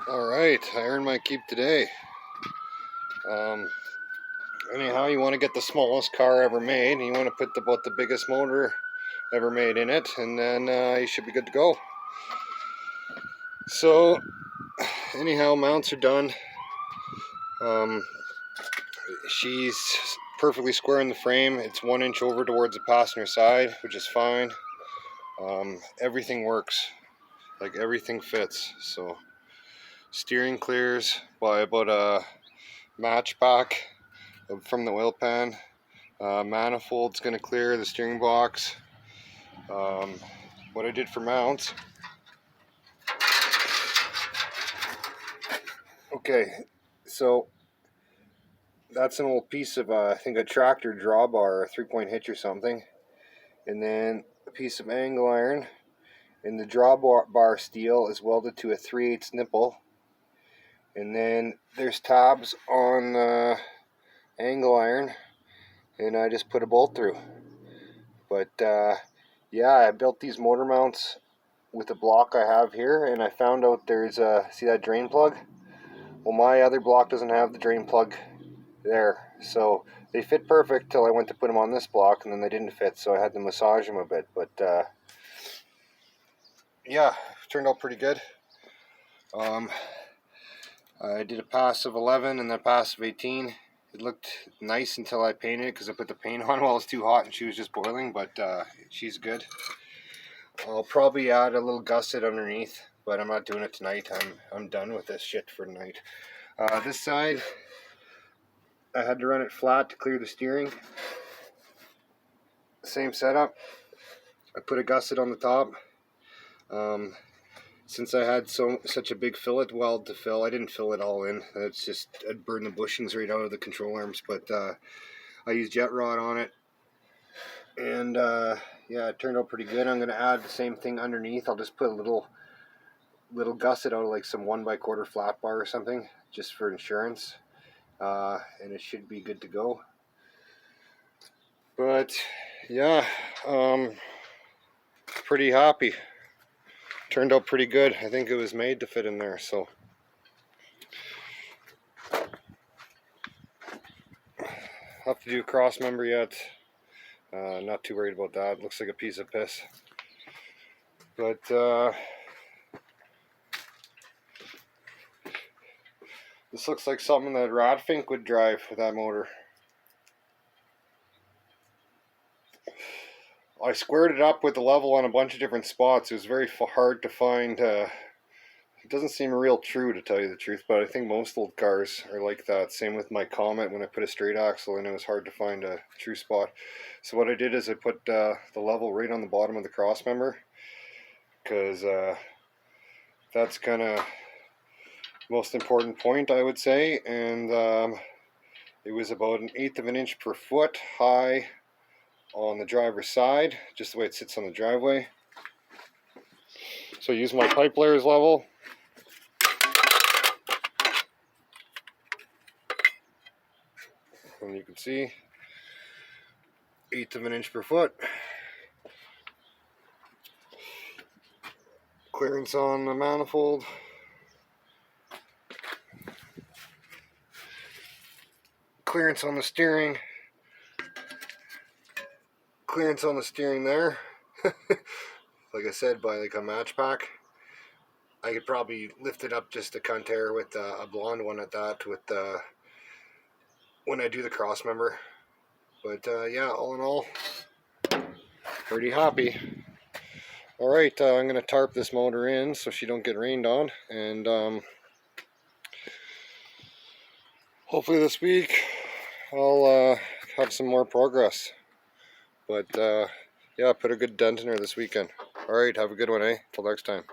Alright, I earned my keep today. Anyhow, you want to get the smallest car ever made, and you want to put about the biggest motor ever made in it, and then you should be good to go. So, anyhow, mounts are done. She's perfectly square in the frame. It's 1 inch over towards the passenger side, which is fine. Everything works, like everything fits. So, steering clears by about a match pack from the oil pan. Manifold's going to clear the steering box. What I did for mounts. Okay, so that's an old piece of, I think, a tractor drawbar, a 3-point hitch or something. And then a piece of angle iron. And the drawbar steel is welded to a 3/8 nipple. And then there's tabs on the angle iron. And I just put a bolt through. But yeah, I built these motor mounts with the block I have here, and I found out there's see that drain plug? Well, my other block doesn't have the drain plug there, so they fit perfect till I went to put them on this block, and then they didn't fit, so I had to massage them a bit. But yeah, turned out pretty good. I did a pass of 11 and then a pass of 18. It looked nice until I painted it because I put the paint on while it was too hot and she was just boiling, but she's good. I'll probably add a little gusset underneath, but I'm not doing it tonight. I'm done with this shit for tonight. This side, I had to run it flat to clear the steering. Same setup. I put a gusset on the top. Since I had such a big fillet weld to fill, I didn't fill it all in. It's just, I'd burn the bushings right out of the control arms, but I used jet rod on it. And yeah, it turned out pretty good. I'm going to add the same thing underneath. I'll just put a little gusset out of like some 1/4 flat bar or something, just for insurance. And it should be good to go. But yeah, pretty happy. Turned out pretty good. I think it was made to fit in there, so. Have to do a cross member yet. Not too worried about that. Looks like a piece of piss. But this looks like something that Radfink would drive with that motor. I squared it up with the level on a bunch of different spots. It was very hard to find. It doesn't seem real true, to tell you the truth, but I think most old cars are like that. Same with my Comet when I put a straight axle in, it was hard to find a true spot. So what I did is I put the level right on the bottom of the cross member, because that's kind of most important point, I would say. And it was about 1/8 of an inch per foot high on the driver's side, just the way it sits on the driveway. So I use my pipe layers level. And you can see 1/8 of an inch per foot. Clearance on the manifold. Clearance on the steering. Clearance on the steering there. Like I said, by like a match pack. I could probably lift it up just a cunt hair with a blonde one at that, with when I do the cross member. But yeah, all in all, pretty happy. Alright, I'm going to tarp this motor in so she don't get rained on, and hopefully this week I'll have some more progress. But yeah, put a good dent in her this weekend. Alright, have a good one, eh? Till next time.